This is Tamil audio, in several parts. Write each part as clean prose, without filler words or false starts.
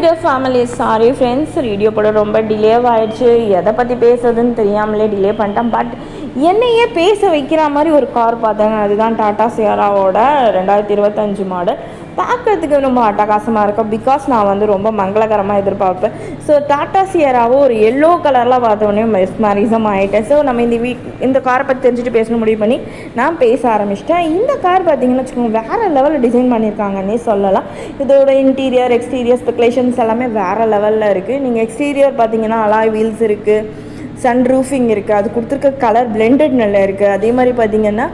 Dear family, sorry friends, video போட ரொம்ப டிலே ஆயிடுச்சு. எதை பற்றி பேசுறதுன்னு தெரியாமலே டிலே பண்ணிட்டேன். பட் என்னையே பேச வைக்கிற மாதிரி ஒரு கார் பார்த்தாங்க. அதுதான் டாடா சியாராவோட 2025 மாடல். பார்க்குறதுக்கு ரொம்ப அட்டகாசமாக இருக்கும். பிகாஸ் நான் வந்து ரொம்ப மங்களகரமாக எதிர்பார்ப்பேன். ஸோ டாடா சியாராவோ ஒரு எல்லோ கலரில் பார்த்தோன்னே மெஸ்மரிசம் ஆகிட்டேன். ஸோ நம்ம இந்த காரை பற்றி தெரிஞ்சுட்டு பேசணும் முடிவு பண்ணி நான் பேச ஆரம்பிச்சிட்டேன். இந்த கார் பார்த்தீங்கன்னு வச்சுக்கோங்க, வேறு லெவலில் டிசைன் பண்ணியிருக்காங்கன்னே சொல்லலாம். இதோட இன்டீரியர் எக்ஸ்டீரியர் ஸ்பெகுலேஷன்ஸ் எல்லாமே வேறு லெவலில் இருக்குது. நீங்கள் எக்ஸ்டீரியர் பார்த்தீங்கன்னா அலாய் வீல்ஸ் இருக்குது, சன் ரூஃபிங் இருக்குது, அது கொடுத்துருக்க கலர் பிளெண்டட் நல்லா இருக்குது. அதே மாதிரி பார்த்தீங்கன்னா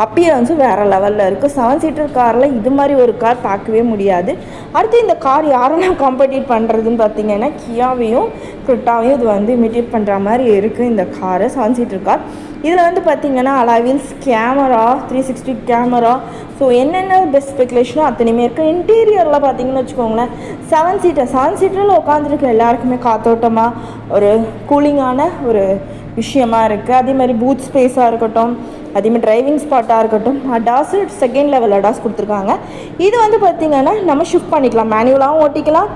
அப்பியரன்ஸும் வேறு லெவலில் இருக்குது. 7 சீட்டர் காரில் இது மாதிரி ஒரு கார் பார்க்கவே முடியாது. அடுத்து இந்த கார் யாரெல்லாம் காம்படிட் பண்ணுறதுன்னு பார்த்தீங்கன்னா கியாவையும் கிரிட்டாவையும் இது வந்து இமிட்டேட் பண்ணுற மாதிரி இருக்குது இந்த காரு 7 சீட்டர் கார். இதில் வந்து பார்த்திங்கன்னா அலாவில்ஸ் கேமரா 360 கேமரா, ஸோ என்னென்ன பெஸ்ட் ஸ்பெகுலேஷனோ அத்தனையுமே இருக்குது. இன்டீரியரில் பார்த்திங்கன்னு வச்சுக்கோங்களேன், 7 சீட்டரில் உட்காந்துருக்க எல்லாருக்குமே காத்தோட்டமாக ஒரு கூலிங்கான ஒரு விஷயமா இருக்குது. அதே மாதிரி பூத் ஸ்பேஸாக இருக்கட்டும், அதேமாதிரி டிரைவிங் ஸ்பாட்டாக இருக்கட்டும், அடாஸ் செகண்ட் லெவல் அடாஸ் கொடுத்துருக்காங்க. இது வந்து பார்த்திங்கன்னா நம்ம ஷிஃப்ட் பண்ணிக்கலாம், மேனுவலாகவும் ஓட்டிக்கலாம்,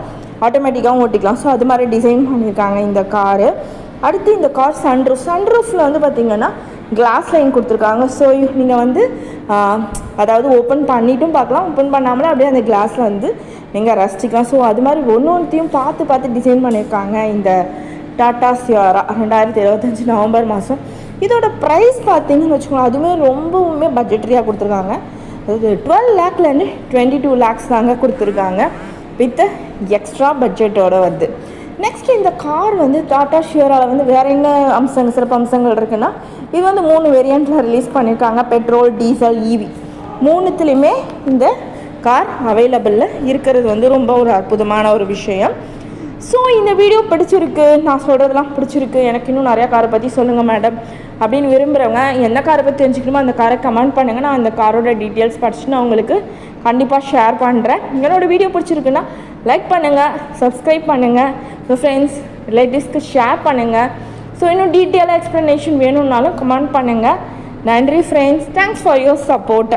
ஆட்டோமேட்டிக்காகவும் ஓட்டிக்கலாம். ஸோ அது மாதிரி டிசைன் பண்ணியிருக்காங்க இந்த காரு. அடுத்து இந்த கார் சன்ரூஃபில் வந்து பார்த்திங்கன்னா கிளாஸ் லைன் கொடுத்துருக்காங்க. ஸோ நீங்கள் வந்து அதாவது ஓப்பன் பண்ணிட்டும் பார்க்கலாம், ஓப்பன் பண்ணாமலே அப்படியே அந்த கிளாஸில் வந்து நீங்கள் ரசிச்சிக்கலாம். ஸோ அது மாதிரி ஒன்றையும் பார்த்து டிசைன் பண்ணியிருக்காங்க இந்த டாடா சியாரா 2025 நவம்பர் மாதம். இதோட ப்ரைஸ் பார்த்தீங்கன்னு வச்சுக்கோங்க, அதுவுமே ரொம்பவுமே பட்ஜெட்ரியாக கொடுத்துருக்காங்க. அதாவது 12 லேக்லேருந்து 22 லேக்ஸ் தாங்க கொடுத்துருக்காங்க வித் எக்ஸ்ட்ரா பட்ஜெட்டோட வந்து. நெக்ஸ்ட் இந்த கார் வந்து டாடா சியாராவில் வந்து வேறு என்ன சிறப்பு அம்சங்கள் இருக்குன்னா, இது வந்து 3 வேரியண்ட்டில் ரிலீஸ் பண்ணியிருக்காங்க. பெட்ரோல், டீசல், இவி மூணுத்துலேயுமே இந்த கார் அவைலபிளில் இருக்கிறது வந்து ரொம்ப ஒரு அற்புதமான ஒரு விஷயம். ஸோ இந்த வீடியோ பிடிச்சிருக்கு, நான் சொல்கிறதெல்லாம் பிடிச்சிருக்கு, எனக்கு இன்னும் நிறையா காரை பற்றி சொல்லுங்கள் மேடம் அப்படின்னு விரும்புகிறவங்க எந்த காரை பற்றி தெரிஞ்சுக்கணுமோ அந்த காரை கமெண்ட் பண்ணுங்கள். நான் அந்த காரோட டீட்டெயில்ஸ் படிச்சு நான் உங்களுக்கு கண்டிப்பாக ஷேர் பண்ணுறேன். என்னோடய வீடியோ பிடிச்சிருக்குன்னா லைக் பண்ணுங்கள், சப்ஸ்கிரைப் பண்ணுங்கள், உங்கள் ஃப்ரெண்ட்ஸ் ரிலேட்டிவ்ஸ்க்கு ஷேர் பண்ணுங்கள். ஸோ இன்னும் டீட்டெயிலாக எக்ஸ்ப்ளனேஷன் வேணும்னாலும் கமெண்ட் பண்ணுங்கள். நன்றி friends, thanks for your support.